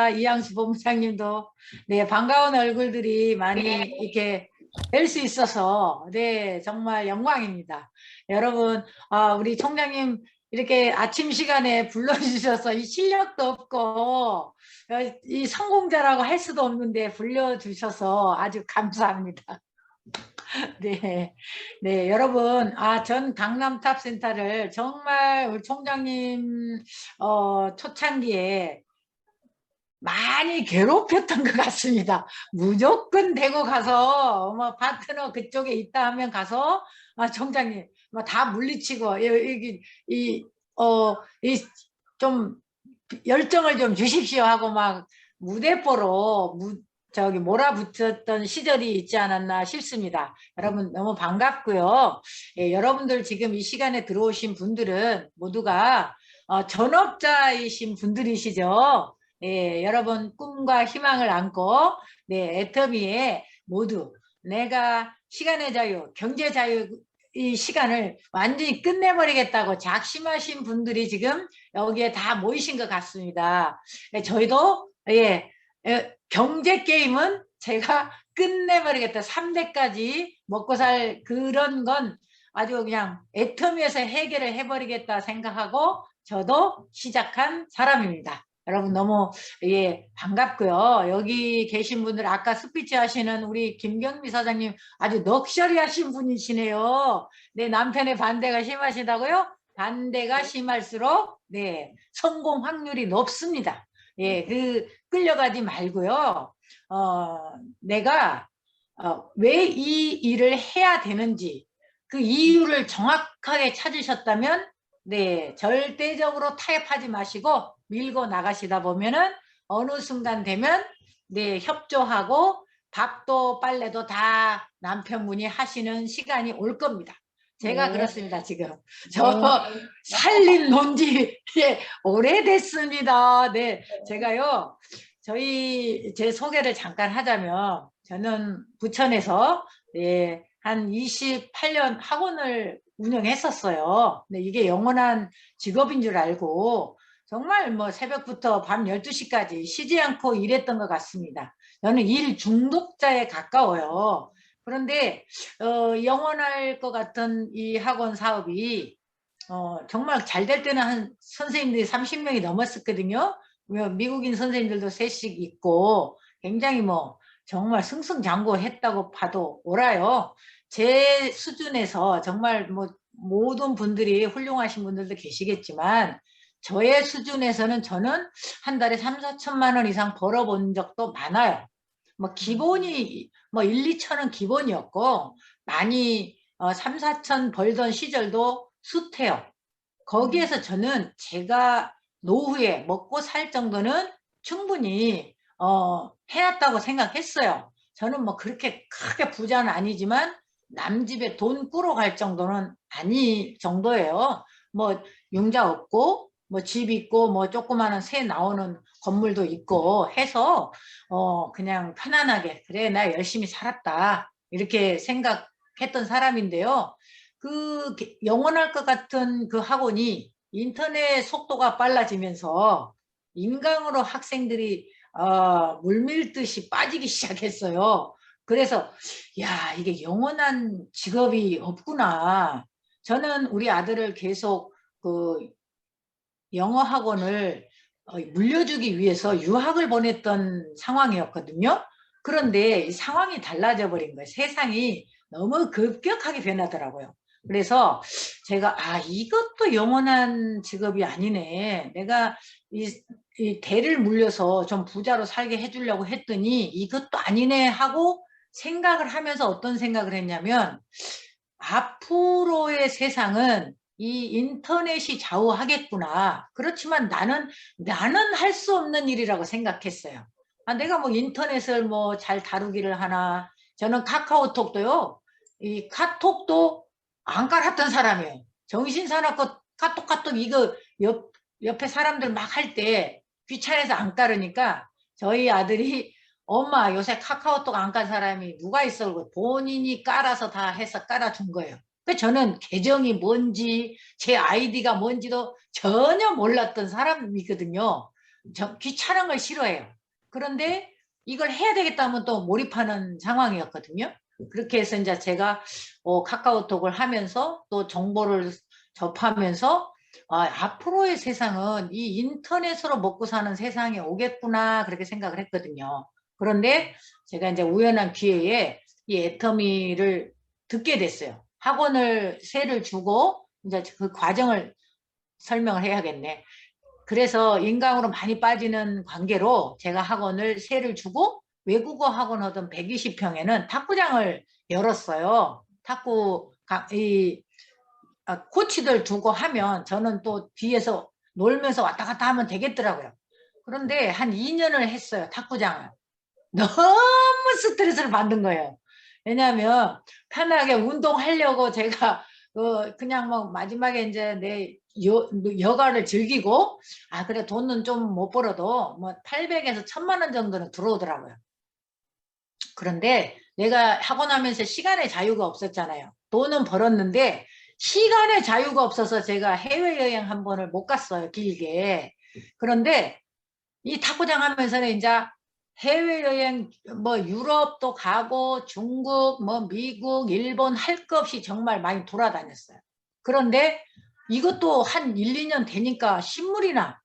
반갑습니다. 이양수 본부장님도. 네, 반가운 얼굴들이 많이 이렇게 뵐 수 있어서, 네, 정말 영광입니다. 여러분, 우리 총장님 이렇게 아침 시간에 불러주셔서 이 실력도 없고, 이 성공자라고 할 수도 없는데 불러주셔서 아주 감사합니다. 네, 네, 여러분, 전 강남탑센터를 정말 우리 총장님, 초창기에 많이 괴롭혔던 것 같습니다. 무조건 대구 가서, 뭐, 파트너 그쪽에 있다 하면 가서, 총장님, 뭐, 다 물리치고, 여기, 좀, 열정을 좀 주십시오 하고 막 무대뽀로 저기 몰아붙였던 시절이 있지 않았나 싶습니다. 여러분 너무 반갑고요. 예, 여러분들 지금 이 시간에 들어오신 분들은 모두가 전업자이신 분들이시죠. 예, 여러분 꿈과 희망을 안고 네, 애터미에 모두 내가 시간의 자유, 경제 자유 이 시간을 완전히 끝내버리겠다고 작심하신 분들이 지금 여기에 다 모이신 것 같습니다. 예, 저희도 예, 경제 게임은 제가 끝내버리겠다. 3대까지 먹고 살 그런 건 아주 그냥 애터미에서 해결을 해버리겠다 생각하고 저도 시작한 사람입니다. 여러분 너무 예 반갑고요. 여기 계신 분들 아까 스피치 하시는 우리 김경미 사장님 아주 넉셔리 하신 분이시네요. 네, 남편의 반대가 심하시다고요? 반대가 심할수록 네 성공 확률이 높습니다. 예, 끌려가지 말고요. 내가 왜 이 일을 해야 되는지 그 이유를 정확하게 찾으셨다면 네 절대적으로 타협하지 마시고 밀고 나가시다 보면은 어느 순간 되면 네 협조하고 밥도 빨래도 다 남편분이 하시는 시간이 올 겁니다. 제가 네. 그렇습니다, 지금. 저 살림 논지 예, 오래됐습니다. 네, 제가요, 제 소개를 잠깐 하자면, 저는 부천에서 예, 한 28년 학원을 운영했었어요. 근데 이게 영원한 직업인 줄 알고, 정말 뭐 새벽부터 밤 12시까지 쉬지 않고 일했던 것 같습니다. 저는 일 중독자에 가까워요. 그런데 영원할 것 같은 이 학원 사업이 정말 잘 될 때는 한 선생님들이 30명이 넘었었거든요. 미국인 선생님들도 셋씩 있고 굉장히 뭐 정말 승승장구했다고 봐도 옳아요. 제 수준에서 정말 뭐 모든 분들이 훌륭하신 분들도 계시겠지만 저의 수준에서는 저는 한 달에 3, 4천만 원 이상 벌어본 적도 많아요. 뭐 기본이 뭐 1, 2천은 기본이었고 많이 3, 4천 벌던 시절도 숱해요. 거기에서 저는 제가 노후에 먹고 살 정도는 충분히 해놨다고 생각했어요. 저는 뭐 그렇게 크게 부자는 아니지만 남 집에 돈 꾸러 갈 정도는 아닐 정도예요. 뭐 융자 없고 뭐 집 있고 뭐 조그마한 새 나오는 건물도 있고 해서 그냥 편안하게 그래 나 열심히 살았다 이렇게 생각했던 사람인데요. 그 영원할 것 같은 그 학원이 인터넷 속도가 빨라지면서 인강으로 학생들이 물밀듯이 빠지기 시작했어요. 그래서 야 이게 영원한 직업이 없구나. 저는 우리 아들을 계속 그 영어 학원을 물려주기 위해서 유학을 보냈던 상황이었거든요. 그런데 이 상황이 달라져 버린 거예요. 세상이 너무 급격하게 변하더라고요. 그래서 제가 이것도 영원한 직업이 아니네. 내가 이 대를 물려서 좀 부자로 살게 해주려고 했더니 이것도 아니네 하고 생각을 하면서 어떤 생각을 했냐면 앞으로의 세상은 이 인터넷이 좌우하겠구나. 그렇지만 나는 할 수 없는 일이라고 생각했어요. 내가 뭐 인터넷을 뭐 잘 다루기를 하나. 저는 카카오톡도요. 이 카톡도 안 깔았던 사람이에요. 정신 사납고 카톡 이거 옆에 사람들 막 할 때 귀찮아서 안 깔으니까 저희 아들이 엄마 요새 카카오톡 안 깔 사람이 누가 있어? 그러고 본인이 깔아서 다 해서 깔아준 거예요. 그 저는 계정이 뭔지 제 아이디가 뭔지도 전혀 몰랐던 사람이거든요. 귀찮은 걸 싫어해요. 그런데 이걸 해야 되겠다면 또 몰입하는 상황이었거든요. 그렇게 해서 이제 제가 카카오톡을 하면서 또 정보를 접하면서 앞으로의 세상은 이 인터넷으로 먹고 사는 세상이 오겠구나 그렇게 생각을 했거든요. 그런데 제가 이제 우연한 기회에 이 애터미를 듣게 됐어요. 학원을 세를 주고 이제 그 과정을 설명을 해야겠네. 그래서 인강으로 많이 빠지는 관계로 제가 학원을 세를 주고 외국어 학원 하던 120평에는 탁구장을 열었어요. 코치들 두고 하면 저는 또 뒤에서 놀면서 왔다 갔다 하면 되겠더라고요. 그런데 한 2년을 했어요. 탁구장을. 너무 스트레스를 받는 거예요. 왜냐하면 편하게 운동하려고 제가 그냥 뭐 마지막에 이제 내 여가를 즐기고 그래 돈은 좀 못 벌어도 뭐 800에서 1000만 원 정도는 들어오더라고요. 그런데 내가 학원 하면서 시간의 자유가 없었잖아요. 돈은 벌었는데 시간의 자유가 없어서 제가 해외여행 한 번을 못 갔어요. 길게. 그런데 이 탁구장 하면서는 이제 해외여행 뭐 유럽도 가고 중국 뭐 미국 일본 할 것 없이 정말 많이 돌아다녔어요. 그런데 이것도 한 1, 2년 되니까 신물이 나.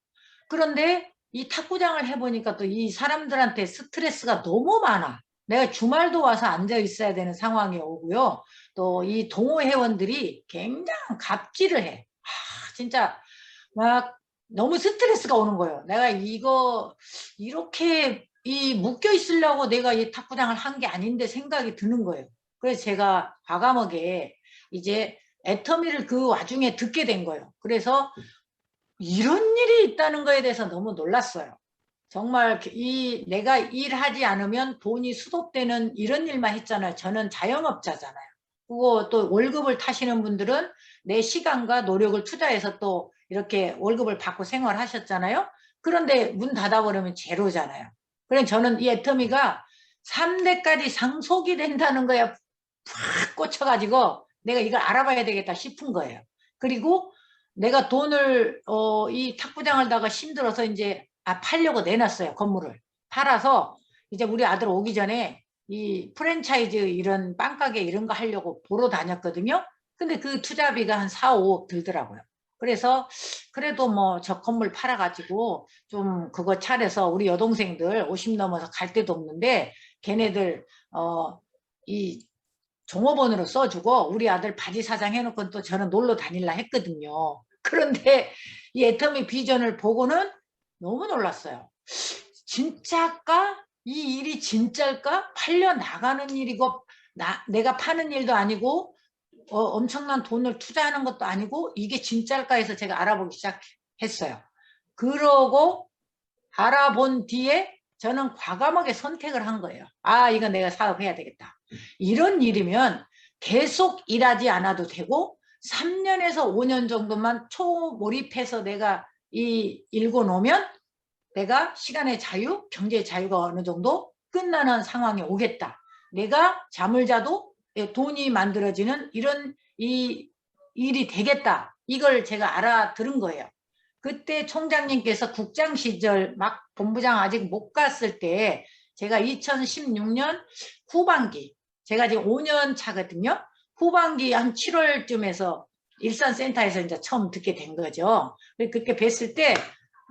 그런데 이 탁구장을 해보니까 또 이 사람들한테 스트레스가 너무 많아. 내가 주말도 와서 앉아 있어야 되는 상황이 오고요. 또 이 동호 회원들이 굉장히 갑질을 해. 진짜 막 너무 스트레스가 오는 거예요. 내가 이거 이렇게 묶여 있으려고 내가 이 탁구장을 한 게 아닌데 생각이 드는 거예요. 그래서 제가 과감하게 이제 애터미를 그 와중에 듣게 된 거예요. 그래서 이런 일이 있다는 거에 대해서 너무 놀랐어요. 정말 내가 일하지 않으면 돈이 수독되는 이런 일만 했잖아요. 저는 자영업자잖아요. 그리고 또 월급을 타시는 분들은 내 시간과 노력을 투자해서 또 이렇게 월급을 받고 생활하셨잖아요. 그런데 문 닫아버리면 제로잖아요. 그래서 저는 이 애터미가 3대까지 상속이 된다는 거에 팍 꽂혀가지고 내가 이걸 알아봐야 되겠다 싶은 거예요. 그리고 내가 돈을 이 탁구장을 다가 힘들어서 이제 팔려고 내놨어요. 건물을 팔아서 이제 우리 아들 오기 전에 이 프랜차이즈 이런 빵가게 이런 거 하려고 보러 다녔거든요. 근데 그 투자비가 한 4, 5억 들더라고요. 그래서 그래도 뭐 저 건물 팔아가지고 좀 그거 차려서 우리 여동생들 50 넘어서 갈 데도 없는데 걔네들 이 종업원으로 써주고 우리 아들 바지 사장 해놓고 또 저는 놀러 다닐라 했거든요. 그런데 이 애터미 비전을 보고는 너무 놀랐어요. 진짜일까? 이 일이 진짜일까? 팔려 나가는 일이고 내가 파는 일도 아니고 엄청난 돈을 투자하는 것도 아니고 이게 진짜일까 해서 제가 알아보기 시작했어요. 그러고 알아본 뒤에 저는 과감하게 선택을 한 거예요. 이거 내가 사업해야 되겠다. 이런 일이면 계속 일하지 않아도 되고 3년에서 5년 정도만 초몰입해서 내가 읽어 놓으면 내가 시간의 자유, 경제의 자유가 어느 정도 끝나는 상황이 오겠다. 내가 잠을 자도 돈이 만들어지는 이런 일이 되겠다. 이걸 제가 알아들은 거예요. 그때 총장님께서 국장 시절 막 본부장 아직 못 갔을 때 제가 2016년 후반기, 제가 지금 5년 차거든요. 후반기 한 7월쯤에서 일산센터에서 이제 처음 듣게 된 거죠. 그렇게 뵀을 때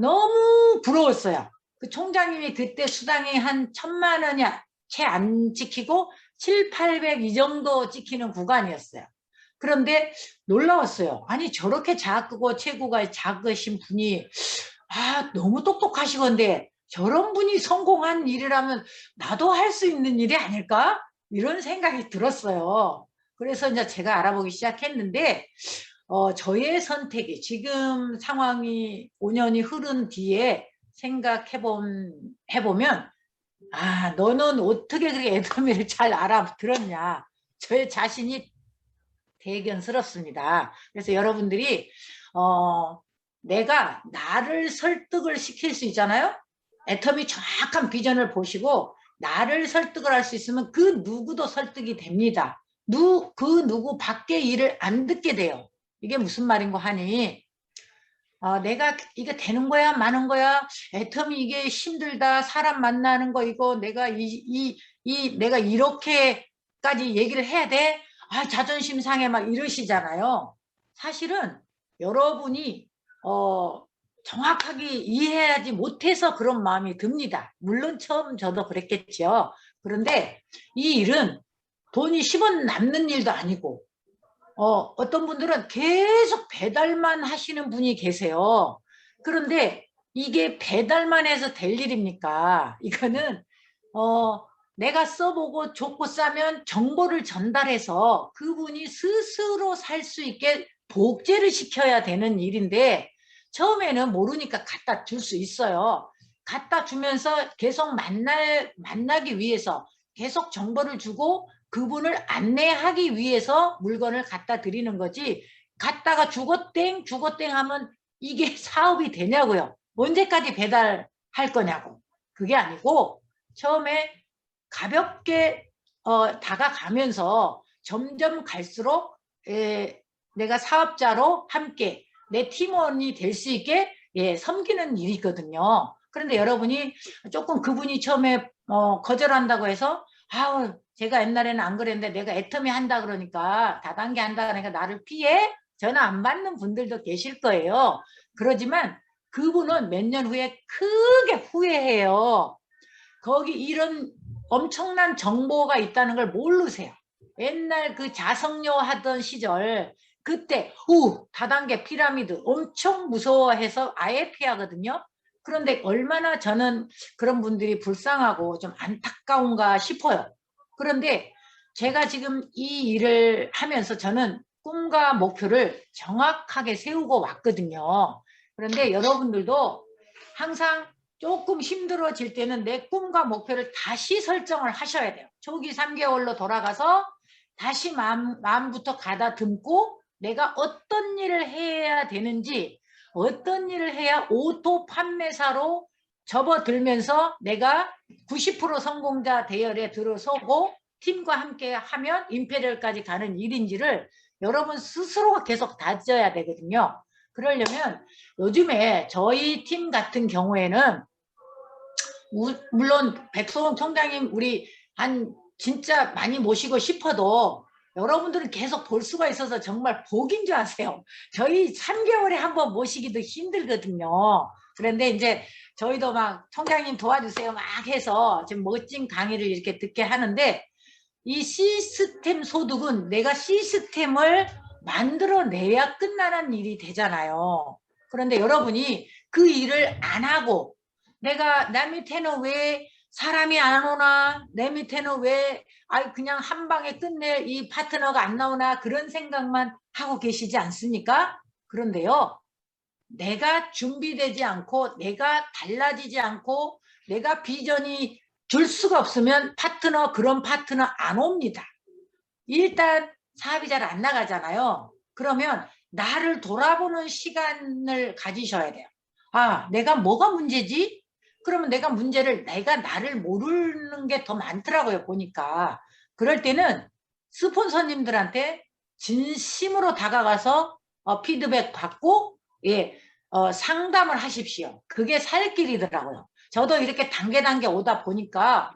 너무 부러웠어요. 그 총장님이 그때 수당이 한 1000만 원이 채 안 찍히고 7, 800 이 정도 찍히는 구간이었어요. 그런데 놀라웠어요. 아니 저렇게 작고 체구가 작으신 분이 너무 똑똑하시건데 저런 분이 성공한 일이라면 나도 할 수 있는 일이 아닐까? 이런 생각이 들었어요. 그래서 이제 제가 알아보기 시작했는데 저의 선택이 지금 상황이 5년이 흐른 뒤에 해보면 너는 어떻게 그렇게 애터미를 잘 알아들었냐. 저의 자신이 대견스럽습니다. 그래서 여러분들이 내가 나를 설득을 시킬 수 있잖아요. 애터미 정확한 비전을 보시고 나를 설득을 할 수 있으면 그 누구도 설득이 됩니다. 그 누구 밖에 일을 안 듣게 돼요. 이게 무슨 말인고 하니 내가 이게 되는 거야 마는 거야, 애터미 이게 힘들다, 사람 만나는 거 이거 내가 내가 이렇게까지 얘기를 해야 돼? 자존심 상해 막 이러시잖아요. 사실은 여러분이 정확하게 이해하지 못해서 그런 마음이 듭니다. 물론 처음 저도 그랬겠죠. 그런데 이 일은 돈이 10원 남는 일도 아니고, 어떤 분들은 계속 배달만 하시는 분이 계세요. 그런데 이게 배달만 해서 될 일입니까? 이거는 내가 써보고 좋고 싸면 정보를 전달해서 그분이 스스로 살 수 있게 복제를 시켜야 되는 일인데, 처음에는 모르니까 갖다 줄 수 있어요. 갖다 주면서 계속 만나기 위해서 계속 정보를 주고 그분을 안내하기 위해서 물건을 갖다 드리는 거지, 갖다가 죽었땡 죽었땡 하면 이게 사업이 되냐고요. 언제까지 배달할 거냐고. 그게 아니고 처음에 가볍게 다가가면서 점점 갈수록 내가 사업자로 함께 내 팀원이 될 수 있게 섬기는 일이거든요. 그런데 여러분이 조금 그분이 처음에 거절한다고 해서 아우 제가 옛날에는 안 그랬는데 내가 애터미 한다 그러니까 다단계 한다 그러니까 나를 피해 전화 안 받는 분들도 계실 거예요. 그러지만 그분은 몇 년 후에 크게 후회해요. 거기 이런 엄청난 정보가 있다는 걸 모르세요. 옛날 그 자성료 하던 시절 그때 다단계 피라미드 엄청 무서워해서 아예 피하거든요. 그런데 얼마나 저는 그런 분들이 불쌍하고 좀 안타까운가 싶어요. 그런데 제가 지금 이 일을 하면서 저는 꿈과 목표를 정확하게 세우고 왔거든요. 그런데 여러분들도 항상 조금 힘들어질 때는 내 꿈과 목표를 다시 설정을 하셔야 돼요. 초기 3개월로 돌아가서 다시 마음부터 가다듬고 내가 어떤 일을 해야 되는지, 어떤 일을 해야 오토 판매사로 접어들면서 내가 90% 성공자 대열에 들어서고 팀과 함께 하면 임페리얼까지 가는 일인지를 여러분 스스로가 계속 다져야 되거든요. 그러려면 요즘에 저희 팀 같은 경우에는 물론 백성원 총장님 우리 한 진짜 많이 모시고 싶어도 여러분들은 계속 볼 수가 있어서 정말 복인 줄 아세요. 저희 3개월에 한 번 모시기도 힘들거든요. 그런데 이제 저희도 막 총장님 도와주세요 막 해서 지금 멋진 강의를 이렇게 듣게 하는데, 이 시스템 소득은 내가 시스템을 만들어내야 끝나는 일이 되잖아요. 그런데 여러분이 그 일을 안 하고 내가 내 밑에는 왜 사람이 안 오나, 내 밑에는 왜 그냥 한 방에 끝낼 이 파트너가 안 나오나 그런 생각만 하고 계시지 않습니까? 그런데요, 내가 준비되지 않고 내가 달라지지 않고 내가 비전이 줄 수가 없으면 그런 파트너 안 옵니다. 일단 사업이 잘 안 나가잖아요. 그러면 나를 돌아보는 시간을 가지셔야 돼요. 내가 뭐가 문제지? 그러면 내가 나를 모르는 게 더 많더라고요, 보니까. 그럴 때는 스폰서님들한테 진심으로 다가가서 피드백 받고 상담을 하십시오. 그게 살 길이더라고요. 저도 이렇게 단계 오다 보니까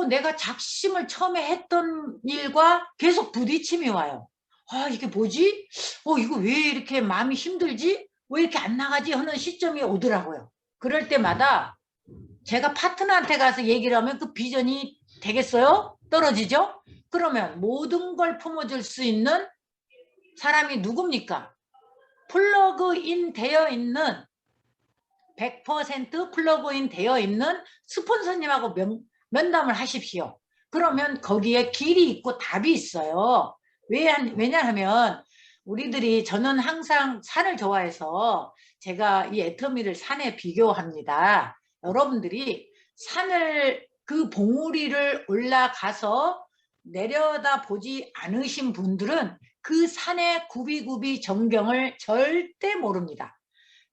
내가 작심을 처음에 했던 일과 계속 부딪힘이 와요. 이게 뭐지? 이거 왜 이렇게 마음이 힘들지? 왜 이렇게 안 나가지? 하는 시점이 오더라고요. 그럴 때마다 제가 파트너한테 가서 얘기를 하면 그 비전이 되겠어요? 떨어지죠? 그러면 모든 걸 품어줄 수 있는 사람이 누굽니까? 플러그인 되어 있는 100% 플러그인 되어 있는 스폰서님하고 면담을 하십시오. 그러면 거기에 길이 있고 답이 있어요. 왜냐하면 저는 항상 산을 좋아해서 제가 이 애터미를 산에 비교합니다. 여러분들이 산을 그 봉우리를 올라가서 내려다 보지 않으신 분들은 그 산의 구비구비 전경을 절대 모릅니다.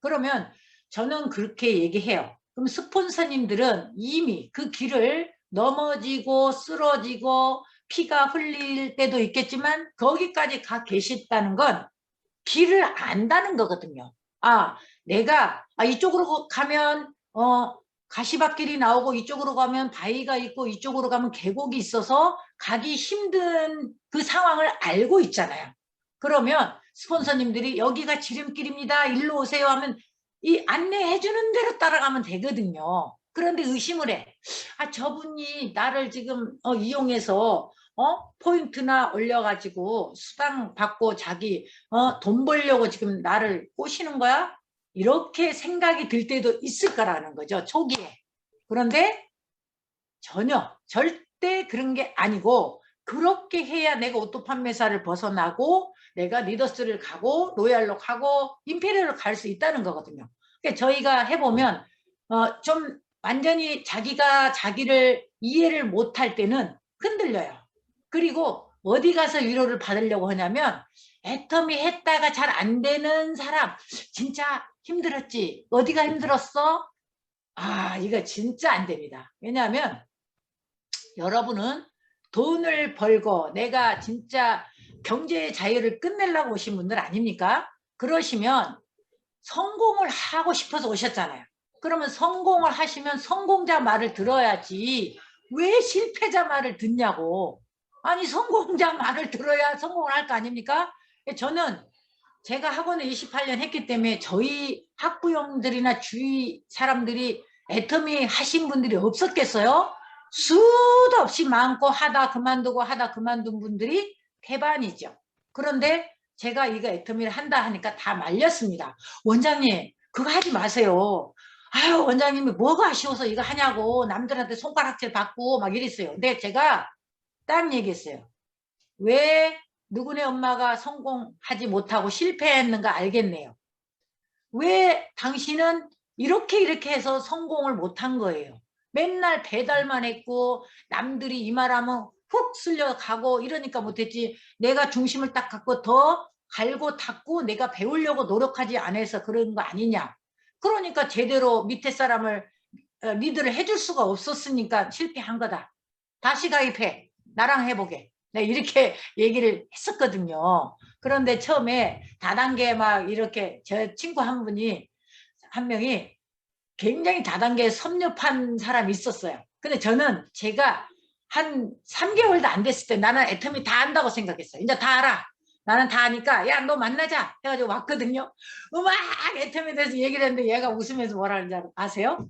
그러면 저는 그렇게 얘기해요. 그럼 스폰서님들은 이미 그 길을 넘어지고 쓰러지고 피가 흘릴 때도 있겠지만 거기까지 가 계셨다는 건 길을 안다는 거거든요. 내가 이쪽으로 가면 가시밭길이 나오고 이쪽으로 가면 바위가 있고 이쪽으로 가면 계곡이 있어서 가기 힘든 그 상황을 알고 있잖아요. 그러면 스폰서님들이 여기가 지름길입니다. 일로 오세요 하면 이 안내해 주는 대로 따라가면 되거든요. 그런데 의심을 해. 저분이 나를 지금 이용해서 포인트나 올려가지고 수당 받고 자기 돈 벌려고 지금 나를 꼬시는 거야? 이렇게 생각이 들 때도 있을 거라는 거죠. 초기에. 그런데 전혀 절대 그런 게 아니고 그렇게 해야 내가 오토 판매사를 벗어나고 내가 리더스를 가고 로얄로 가고 임페리얼로 갈 수 있다는 거거든요. 그러니까 저희가 해보면 좀 완전히 자기가 자기를 이해를 못할 때는 흔들려요. 그리고 어디 가서 위로를 받으려고 하냐면 애터미 했다가 잘 안 되는 사람 진짜 힘들었지? 어디가 힘들었어? 이거 진짜 안 됩니다. 왜냐하면 여러분은 돈을 벌고 내가 진짜 경제의 자유를 끝내려고 오신 분들 아닙니까? 그러시면 성공을 하고 싶어서 오셨잖아요. 그러면 성공을 하시면 성공자 말을 들어야지 왜 실패자 말을 듣냐고. 아니 성공자 말을 들어야 성공을 할 거 아닙니까? 저는 제가 학원을 28년 했기 때문에 저희 학부형들이나 주위 사람들이 애터미 하신 분들이 없었겠어요? 수도 없이 많고 하다 그만두고 하다 그만둔 분들이 태반이죠. 그런데 제가 이거 애터미를 한다 하니까 다 말렸습니다. 원장님 그거 하지 마세요. 원장님이 뭐가 아쉬워서 이거 하냐고 남들한테 손가락질 받고 막 이랬어요. 근데 제가 딱 얘기했어요. 왜 누구네 엄마가 성공하지 못하고 실패했는가 알겠네요. 왜 당신은 이렇게 해서 성공을 못한 거예요. 맨날 배달만 했고 남들이 이 말하면 훅 쓸려가고 이러니까 못했지. 내가 중심을 딱 갖고 더 갈고 닦고 내가 배우려고 노력하지 않아서 그런 거 아니냐. 그러니까 제대로 밑에 사람을 리드를 해줄 수가 없었으니까 실패한 거다. 다시 가입해. 나랑 해보게. 네, 이렇게 얘기를 했었거든요. 그런데 처음에 다단계 막 이렇게 저 친구 한 명이 굉장히 다단계에 섭렵한 사람이 있었어요. 근데 저는 제가 한 3개월도 안 됐을 때 나는 애터미 다 안다고 생각했어요. 이제 다 알아. 나는 다 아니까 야 너 만나자 해가지고 왔거든요. 막 애터미에 대해서 얘기를 했는데 얘가 웃으면서 뭐라 하는지 아세요?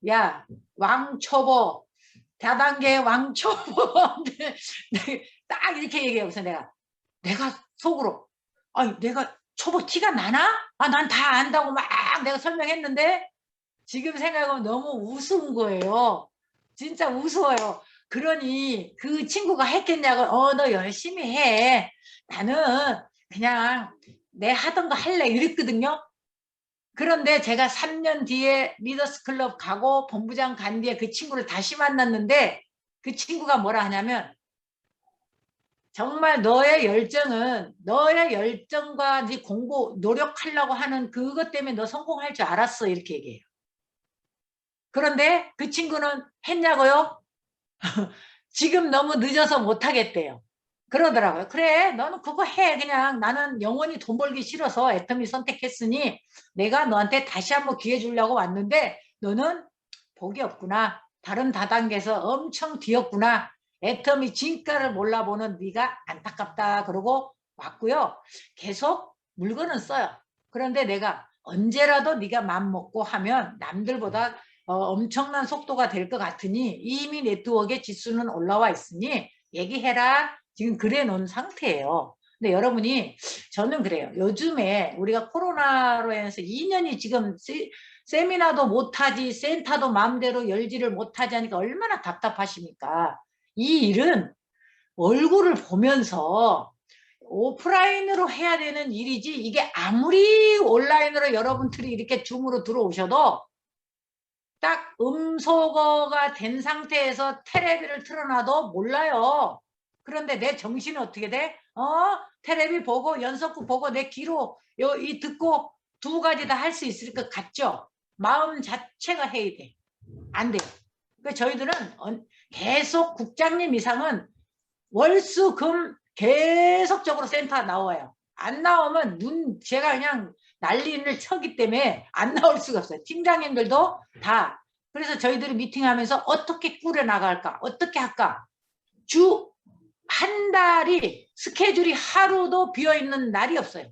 야 왕초보 다단계 왕초보 딱 이렇게 얘기해요. 그래서 내가 속으로 내가 초보 티가 나나? 난 다 안다고 막 내가 설명했는데 지금 생각하면 너무 우스운 거예요. 진짜 우스워요. 그러니 그 친구가 했겠냐고 너 열심히 해. 나는 그냥 내 하던 거 할래 이랬거든요. 그런데 제가 3년 뒤에 리더스 클럽 가고 본부장 간 뒤에 그 친구를 다시 만났는데 그 친구가 뭐라 하냐면 정말 너의 열정과 네 공부 노력하려고 하는 그것 때문에 너 성공할 줄 알았어 이렇게 얘기해요. 그런데 그 친구는 했냐고요? 지금 너무 늦어서 못하겠대요. 그러더라고요. 그래 너는 그거 해. 그냥 나는 영원히 돈 벌기 싫어서 애터미 선택했으니 내가 너한테 다시 한번 기회 주려고 왔는데 너는 복이 없구나. 다른 다단계에서 엄청 뒤었구나. 애터미 진가를 몰라보는 네가 안타깝다. 그러고 왔고요. 계속 물건은 써요. 그런데 내가 언제라도 네가 맘먹고 하면 남들보다 엄청난 속도가 될 것 같으니 이미 네트워크의 지수는 올라와 있으니 얘기해라. 지금 그래 놓은 상태예요. 근데 여러분이 저는 그래요. 요즘에 우리가 코로나로 인해서 2년이 지금 세미나도 못하지 센터도 마음대로 열지를 못하지 하니까 얼마나 답답하십니까? 이 일은 얼굴을 보면서 오프라인으로 해야 되는 일이지 이게 아무리 온라인으로 여러분들이 이렇게 줌으로 들어오셔도 딱 음소거가 된 상태에서 테레비를 틀어놔도 몰라요. 그런데 내 정신은 어떻게 돼? 테레비 보고 연속극 보고 내 귀로 이 듣고 두 가지 다 할 수 있을 것 같죠? 마음 자체가 해야 돼. 안 돼요. 그러니까 저희들은 계속 국장님 이상은 월수금 계속적으로 센터 나와요. 안 나오면 제가 그냥 난리를 쳐기 때문에 안 나올 수가 없어요. 팀장님들도 다. 그래서 저희들이 미팅하면서 어떻게 꾸려나갈까? 어떻게 할까? 주 한 달이 스케줄이 하루도 비어있는 날이 없어요.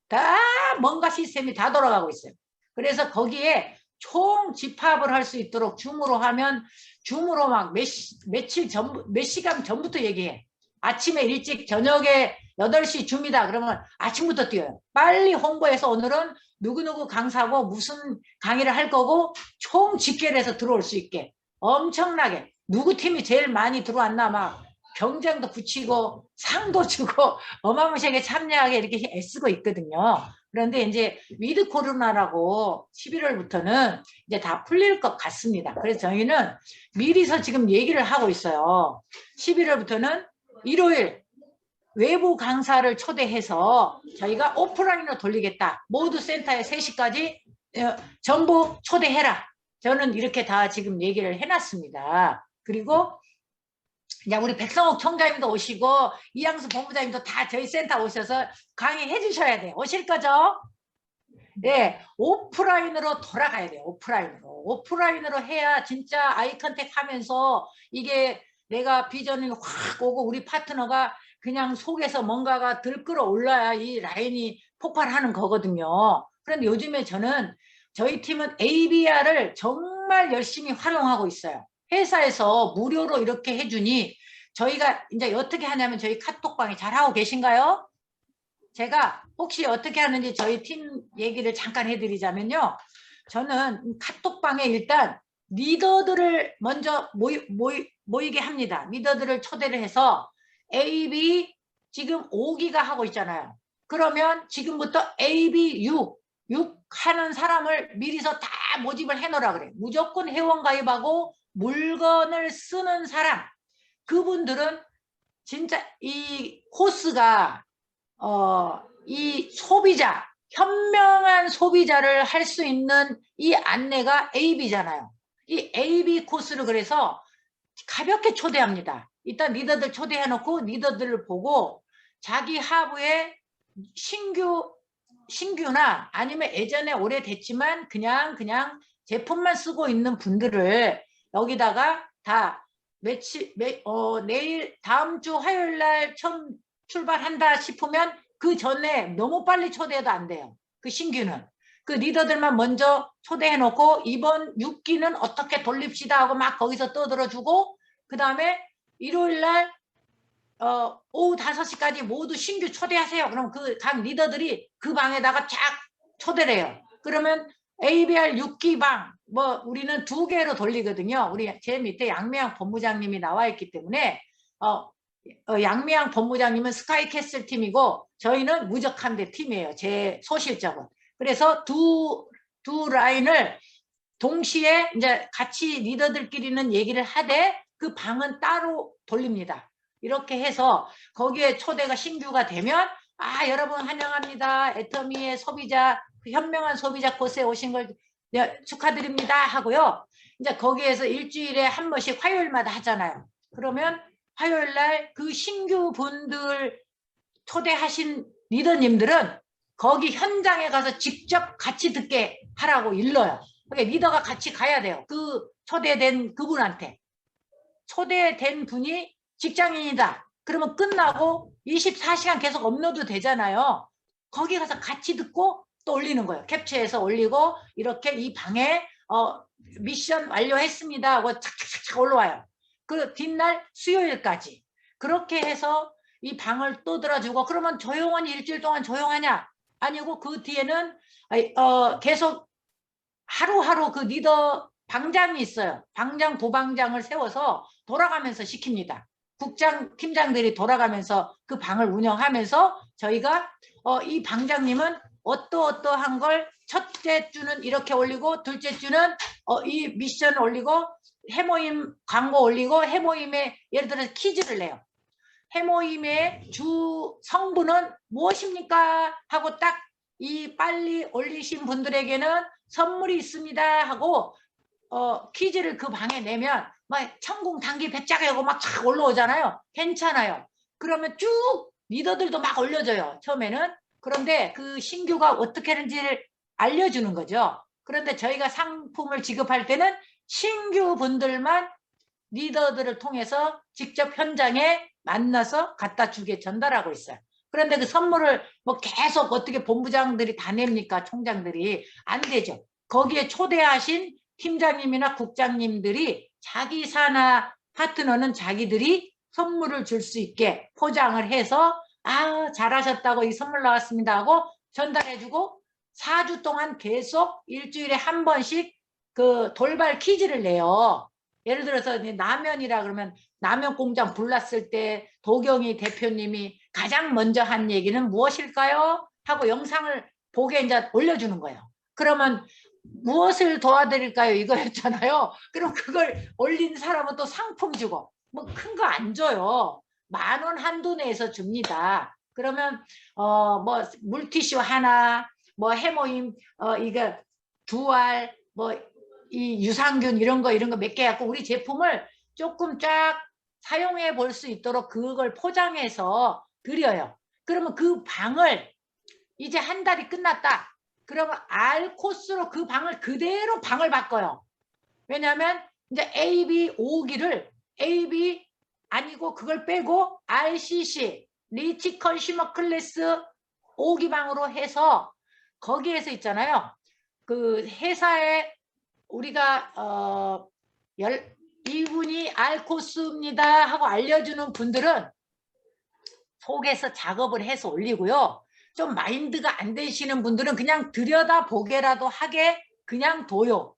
다 뭔가 시스템이 다 돌아가고 있어요. 그래서 거기에 총 집합을 할 수 있도록 줌으로 하면 줌으로 막 며칠 전, 몇 시간 전부터 얘기해. 아침에 일찍 저녁에 8시 줌이다 그러면 아침부터 뛰어요. 빨리 홍보해서 오늘은 누구누구 강사고 무슨 강의를 할 거고 총 집계해서 들어올 수 있게 엄청나게 누구 팀이 제일 많이 들어왔나 막 경쟁도 붙이고 상도 주고 어마무시하게 참여하게 이렇게 애쓰고 있거든요. 그런데 이제 위드 코로나라고 11월부터는 이제 다 풀릴 것 같습니다. 그래서 저희는 미리서 지금 얘기를 하고 있어요. 11월부터는 일요일 외부 강사를 초대해서 저희가 오프라인으로 돌리겠다. 모두 센터에 3시까지 전부 초대해라. 저는 이렇게 다 지금 얘기를 해놨습니다. 그리고 이제 우리 백성옥 총장님도 오시고 이양수 본부장님도 다 저희 센터 오셔서 강의해 주셔야 돼요. 오실 거죠? 네, 오프라인으로 돌아가야 돼요. 오프라인으로 해야 진짜 아이 컨택 하면서 이게 내가 비전이 확 오고 우리 파트너가 그냥 속에서 뭔가가 들끓어 올라야 이 라인이 폭발하는 거거든요. 그런데 요즘에 저희 팀은 ABR을 정말 열심히 활용하고 있어요. 회사에서 무료로 이렇게 해주니 저희가 이제 어떻게 하냐면 저희 카톡방에 잘하고 계신가요? 제가 혹시 어떻게 하는지 저희 팀 얘기를 잠깐 해드리자면요. 저는 카톡방에 일단 리더들을 먼저 모이게 합니다. 리더들을 초대를 해서 AB 지금 5기가 하고 있잖아요. 그러면 지금부터 AB 6 하는 사람을 미리서 다 모집을 해놓으라 그래요. 무조건 회원 가입하고 물건을 쓰는 사람. 그분들은 진짜 이 코스가 이 소비자, 현명한 소비자를 할 수 있는 이 안내가 AB잖아요. 이 AB 코스를 그래서 가볍게 초대합니다. 일단 리더들 초대해놓고 리더들을 보고 자기 하부에 신규나 아니면 예전에 오래됐지만 그냥 제품만 쓰고 있는 분들을 여기다가 다 내일 다음 주 화요일 날 처음 출발한다 싶으면 그 전에 너무 빨리 초대해도 안 돼요. 그 신규는. 그 리더들만 먼저 초대해놓고 이번 6기는 어떻게 돌립시다 하고 막 거기서 떠들어주고 그 다음에 일요일 날 오후 5시까지 모두 신규 초대하세요. 그럼 그 각 리더들이 그 방에다가 쫙 초대를 해요. 그러면 ABR 6기 방, 우리는 2개로 돌리거든요. 제 밑에 양미양 본부장님이 나와 있기 때문에, 양미양 본부장님은 스카이캐슬 팀이고, 저희는 무적함대 팀이에요. 제 소실적은. 그래서 두 라인을 동시에 이제 같이 리더들끼리는 얘기를 하되, 그 방은 따로 돌립니다. 이렇게 해서 거기에 초대가 신규가 되면 여러분 환영합니다. 애터미의 소비자 현명한 소비자 코스에 오신 걸 축하드립니다 하고요. 이제 거기에서 일주일에 한 번씩 화요일마다 하잖아요. 그러면 화요일 날 그 신규 분들 초대하신 리더님들은 거기 현장에 가서 직접 같이 듣게 하라고 일러요. 그러니까 리더가 같이 가야 돼요. 그 초대된 그분한테. 초대된 분이 직장인이다. 그러면 끝나고 24시간 계속 업로드 되잖아요. 거기 가서 같이 듣고 또 올리는 거예요. 캡처해서 올리고 이렇게 이 방에 미션 완료했습니다 하고 착착착 올라와요. 그 뒷날 수요일까지. 그렇게 해서 이 방을 또 들어주고 그러면 조용한 일주일 동안 조용하냐? 아니고 그 뒤에는 계속 하루하루 그 리더 방장이 있어요. 방장, 부방장을 세워서 돌아가면서 시킵니다. 국장, 팀장들이 돌아가면서 그 방을 운영하면서 저희가 이 방장님은 어떠한 걸 첫째 주는 이렇게 올리고 둘째 주는 이 미션 올리고 해모임 광고 올리고 해모임에 예를 들어서 퀴즈를 내요. 해모임의 주 성분은 무엇입니까? 하고 딱 이 빨리 올리신 분들에게는 선물이 있습니다 하고 퀴즈를 그 방에 내면 막 천궁 단기 백작하고 막 쫙 올라오잖아요. 괜찮아요. 그러면 쭉 리더들도 막 올려줘요. 처음에는. 그런데 그 신규가 어떻게 하는지를 알려주는 거죠. 그런데 저희가 상품을 지급할 때는 신규 분들만 리더들을 통해서 직접 현장에 만나서 갖다 주게 전달하고 있어요. 그런데 그 선물을 뭐 계속 어떻게 본부장들이 다 냅니까? 총장들이. 안 되죠. 거기에 초대하신 팀장님이나 국장님들이 자기 산하 파트너는 자기들이 선물을 줄 수 있게 포장을 해서 아 잘하셨다고 이 선물 나왔습니다 하고 전달해주고 4주 동안 계속 일주일에 한 번씩 그 돌발 퀴즈를 내요. 예를 들어서 라면이라 그러면 라면 공장 불났을 때 도경희 대표님이 가장 먼저 한 얘기는 무엇일까요? 하고 영상을 보게 이제 올려주는 거예요. 그러면 무엇을 도와드릴까요? 이거였잖아요. 그럼 그걸 올린 사람은 또 상품 주고 뭐 큰 거 안 줘요. 10,000원 한도 내에서 줍니다. 그러면 뭐 물티슈 하나, 뭐 해모임 이거 2알, 뭐 이 유산균 이런 거 몇 개 갖고 우리 제품을 조금 쫙 사용해 볼 수 있도록 그걸 포장해서 드려요. 그러면 그 방을 이제 한 달이 끝났다. 그러면 R 코스로 그 방을 그대로 방을 바꿔요. 왜냐하면 이제 AB 5기를 AB 아니고 그걸 빼고 RCC 리치 컨슈머 클래스 5기 방으로 해서 거기에서 있잖아요. 그 회사에 우리가 이분이 알코스입니다 하고 알려주는 분들은 속에서 작업을 해서 올리고요. 좀 마인드가 안 되시는 분들은 그냥 들여다보게라도 하게 그냥 둬요.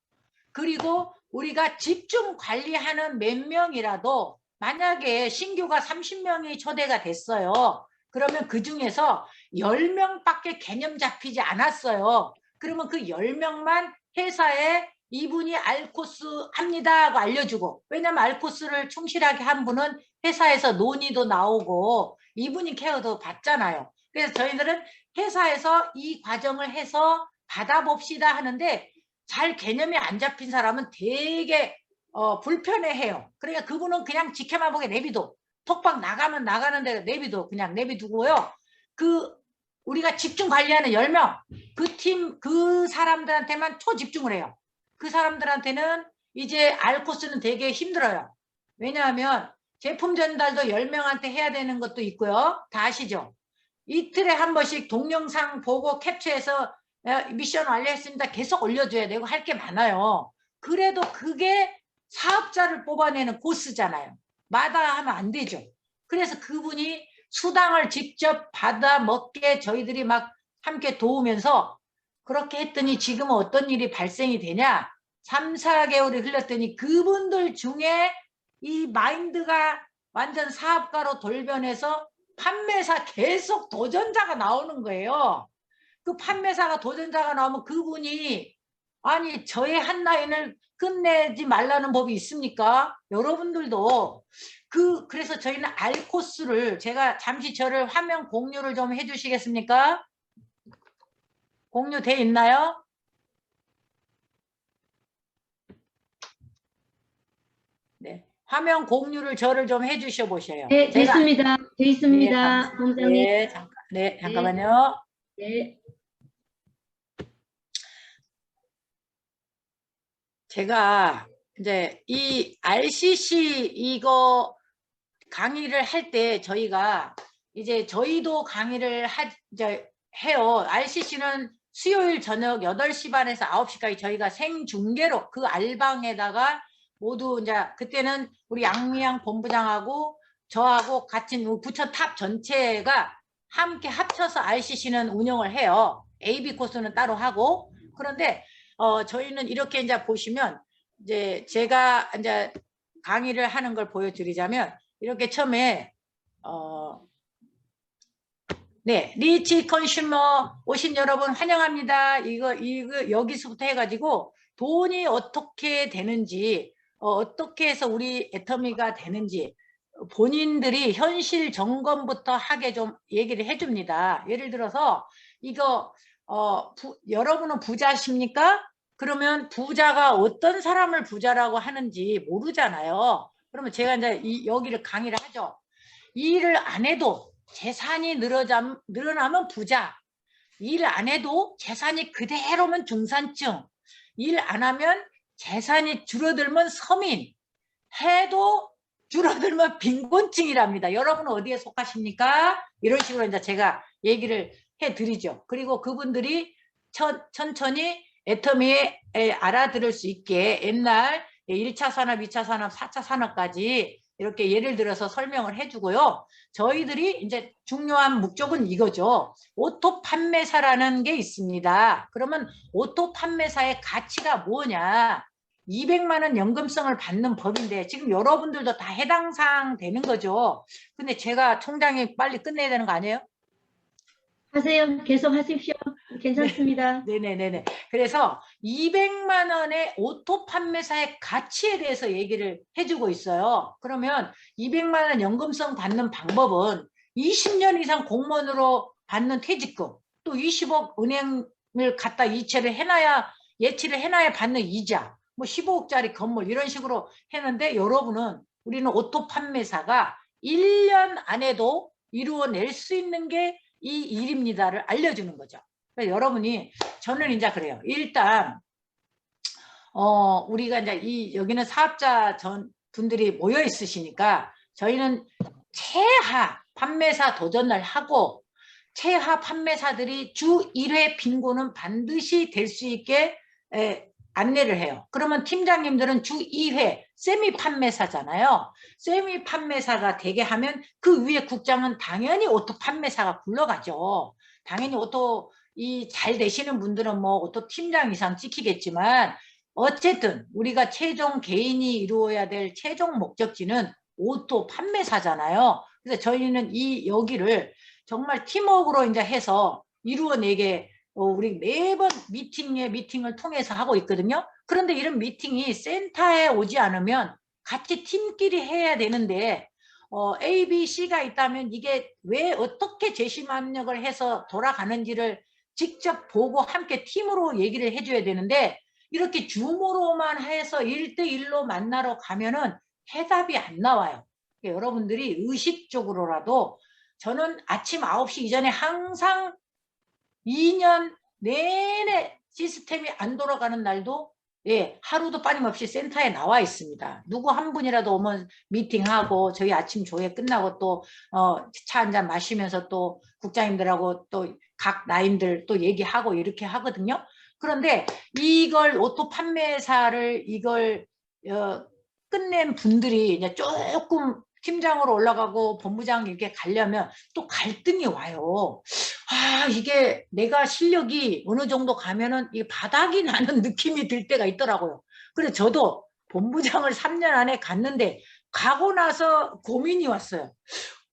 그리고 우리가 집중 관리하는 몇 명이라도 만약에 신규가 30명이 초대가 됐어요. 그러면 그 중에서 10명밖에 개념 잡히지 않았어요. 그러면 그 10명만 회사에 이분이 알코스 합니다 하고 알려주고, 왜냐면 알코스를 충실하게 한 분은 회사에서 논의도 나오고 이분이 케어도 받잖아요. 그래서 저희들은 회사에서 이 과정을 해서 받아봅시다 하는데 잘 개념이 안 잡힌 사람은 되게 불편해해요. 그러니까 그분은 그냥 지켜만 보게 내비둬. 톡방 나가면 나가는 대로 내비둬. 그냥 내비두고요. 그 우리가 집중 관리하는 10명 그 팀 그 사람들한테만 초집중을 해요. 그 사람들한테는 이제 알코스는 되게 힘들어요. 왜냐하면 제품 전달도 10명한테 해야 되는 것도 있고요. 다 아시죠? 이틀에 한 번씩 동영상 보고 캡처해서 미션 완료했습니다. 계속 올려줘야 되고 할 게 많아요. 그래도 그게 사업자를 뽑아내는 코스잖아요. 마다하면 안 되죠. 그래서 그분이 수당을 직접 받아 먹게 저희들이 막 함께 도우면서 그렇게 했더니 지금은 어떤 일이 발생이 되냐. 3, 4개월이 흘렀더니 그분들 중에 이 마인드가 완전 사업가로 돌변해서 판매사 계속 도전자가 나오는 거예요. 그 판매사가 도전자가 나오면 그분이 아니 저의 한 라인을 끝내지 말라는 법이 있습니까? 여러분들도 그래서 저희는 알코스를 제가 잠시 저를 화면 공유를 좀 해주시겠습니까? 공유돼 있나요? 네. 화면 공유를 저를 좀 해주셔 보세요. 네, 됐습니다. 돼 있습니다. 본부장님. 네, 잠깐만요. 네. 제가 이제 이 RCC 이거 강의를 할 때 저희가 이제 저희도 강의를 이제 해요. RCC는 수요일 저녁 8시 반에서 9시까지 저희가 생중계로 그 알방에다가 모두 이제 그때는 우리 양미양 본부장하고 저하고 같은 부처 탑 전체가 함께 합쳐서 RCC는 운영을 해요. AB 코스는 따로 하고. 그런데 저희는 이렇게 이제 보시면 이제 제가 이제 강의를 하는 걸 보여드리자면 이렇게 처음에 네, 리치 컨슈머 오신 여러분 환영합니다. 이거 여기서부터 해가지고 돈이 어떻게 되는지 어떻게 해서 우리 애터미가 되는지 본인들이 현실 점검부터 하게 좀 얘기를 해줍니다. 예를 들어서 이거 여러분은 부자십니까? 그러면 부자가 어떤 사람을 부자라고 하는지 모르잖아요. 그러면 제가 이제 여기를 강의를 하죠. 이 일을 안 해도 재산이 늘어나면 부자. 일 안 해도 재산이 그대로면 중산층, 일 안 하면 재산이 줄어들면 서민, 해도 줄어들면 빈곤층이랍니다. 여러분은 어디에 속하십니까? 이런 식으로 이제 제가 얘기를 해드리죠. 그리고 그분들이 천천히 애터미에 알아들을 수 있게 옛날 1차 산업, 2차 산업, 4차 산업까지 이렇게 예를 들어서 설명을 해주고요. 저희들이 이제 중요한 목적은 이거죠. 오토 판매사라는 게 있습니다. 그러면 오토 판매사의 가치가 뭐냐? 200만 원 연금성을 받는 법인데 지금 여러분들도 다 해당 사항 되는 거죠. 근데 제가 총장이 빨리 끝내야 되는 거 아니에요? 하세요. 계속 하십시오. 괜찮습니다. 네네네네. 그래서 200만 원의 오토 판매사의 가치에 대해서 얘기를 해주고 있어요. 그러면 200만 원 연금성 받는 방법은 20년 이상 공무원으로 받는 퇴직금, 또 20억 은행을 갖다 이체를 해놔야, 예치를 해놔야 받는 이자, 뭐 15억짜리 건물 이런 식으로 했는데 여러분은 우리는 오토 판매사가 1년 안에도 이루어낼 수 있는 게 이 일입니다를 알려주는 거죠. 그러니까 여러분이 저는 이제 그래요. 일단 우리가 이제 여기는 사업자 분들이 모여 있으시니까 저희는 최하 판매사 도전을 하고 최하 판매사들이 주 1회 빙고는 반드시 될 수 있게 안내를 해요. 그러면 팀장님들은 주 2회 세미 판매사잖아요. 세미 판매사가 되게 하면 그 위에 국장은 당연히 오토 판매사가 굴러가죠. 당연히 오토 잘 되시는 분들은 뭐 오토 팀장 이상 찍히겠지만 어쨌든 우리가 최종 개인이 이루어야 될 최종 목적지는 오토 판매사잖아요. 그래서 저희는 여기를 정말 팀워크로 이제 해서 이루어내게 우리 매번 미팅을 통해서 하고 있거든요. 그런데 이런 미팅이 센터에 오지 않으면 같이 팀끼리 해야 되는데 A, B, C가 있다면 이게 왜 어떻게 제시망력을 해서 돌아가는지를 직접 보고 함께 팀으로 얘기를 해줘야 되는데 이렇게 줌으로만 해서 1대1로 만나러 가면은 해답이 안 나와요. 그러니까 여러분들이 의식적으로라도 저는 아침 9시 이전에 항상 2년 내내 시스템이 안 돌아가는 날도 하루도 빠짐없이 센터에 나와 있습니다. 누구 한 분이라도 오면 미팅하고 저희 아침 조회 끝나고 또 차 한잔 마시면서 또 국장님들하고 또 각 라인들 또 얘기하고 이렇게 하거든요. 그런데 이걸 오토 판매사를 이걸 끝낸 분들이 이제 조금 팀장으로 올라가고 본부장 이렇게 가려면 또 갈등이 와요. 아, 이게 내가 실력이 어느 정도 가면은 이 바닥이 나는 느낌이 들 때가 있더라고요. 그래서 저도 본부장을 3년 안에 갔는데 가고 나서 고민이 왔어요.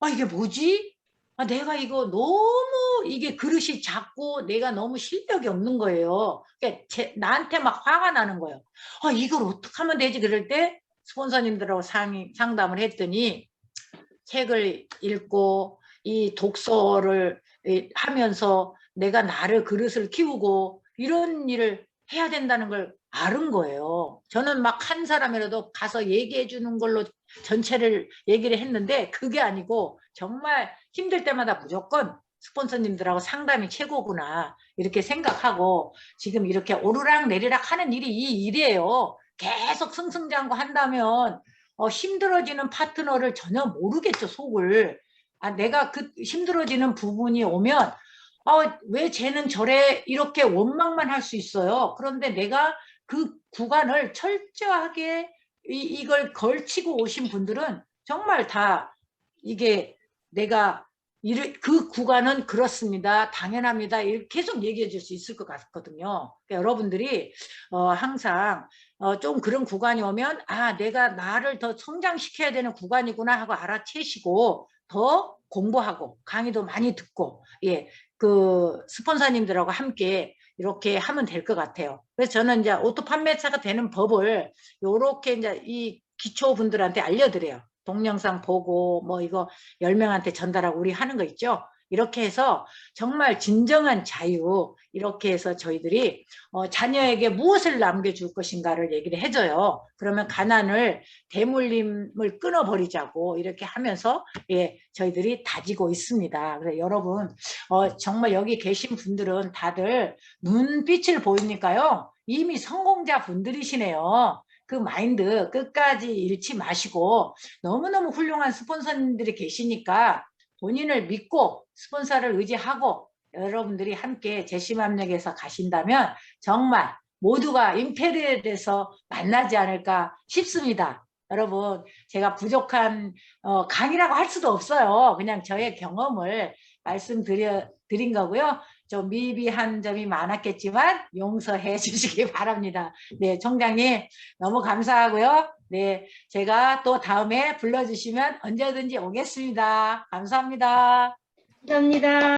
아, 이게 뭐지? 아, 내가 이거 너무 이게 그릇이 작고 내가 너무 실력이 없는 거예요. 그러니까 나한테 막 화가 나는 거예요. 아, 이걸 어떻게 하면 되지? 그럴 때 스폰서님들하고 상담을 했더니 책을 읽고 이 독서를 하면서 내가 나를 그릇을 키우고 이런 일을 해야 된다는 걸 아는 거예요. 저는 막 한 사람이라도 가서 얘기해 주는 걸로 전체를 얘기를 했는데 그게 아니고 정말 힘들 때마다 무조건 스폰서님들하고 상담이 최고구나 이렇게 생각하고 지금 이렇게 오르락 내리락 하는 일이 이 일이에요. 계속 승승장구 한다면 힘들어지는 파트너를 전혀 모르겠죠, 속을. 아, 내가 그 힘들어지는 부분이 오면 왜 쟤는 저래 이렇게 원망만 할 수 있어요. 그런데 내가 그 구간을 철저하게 이걸 걸치고 오신 분들은 정말 다 이게 내가 그 구간은 그렇습니다. 당연합니다. 이렇게 계속 얘기해 줄 수 있을 것 같거든요. 그러니까 여러분들이 항상 좀 그런 구간이 오면 내가 나를 더 성장시켜야 되는 구간이구나 하고 알아채시고 더 공부하고 강의도 많이 듣고 그 스폰서님들하고 함께 이렇게 하면 될 것 같아요. 그래서 저는 이제 오토 판매사가 되는 법을 요렇게 이제 이 기초분들한테 알려드려요. 동영상 보고 뭐 이거 10명한테 전달하고 우리 하는 거 있죠. 이렇게 해서 정말 진정한 자유, 이렇게 해서 저희들이 자녀에게 무엇을 남겨줄 것인가를 얘기를 해줘요. 그러면 가난을, 대물림을 끊어버리자고 이렇게 하면서 예, 저희들이 다지고 있습니다. 그래서 여러분 정말 여기 계신 분들은 다들 눈빛을 보이니까요. 이미 성공자 분들이시네요. 그 마인드 끝까지 잃지 마시고 너무너무 훌륭한 스폰서님들이 계시니까 본인을 믿고 스폰서를 의지하고 여러분들이 함께 제심합력에서 가신다면 정말 모두가 임페리얼에서 만나지 않을까 싶습니다. 여러분 제가 부족한 강의라고 할 수도 없어요. 그냥 저의 경험을 말씀드린 거고요. 좀 미비한 점이 많았겠지만 용서해 주시기 바랍니다. 네, 총장님 너무 감사하고요. 네, 제가 또 다음에 불러주시면 언제든지 오겠습니다. 감사합니다. 감사합니다.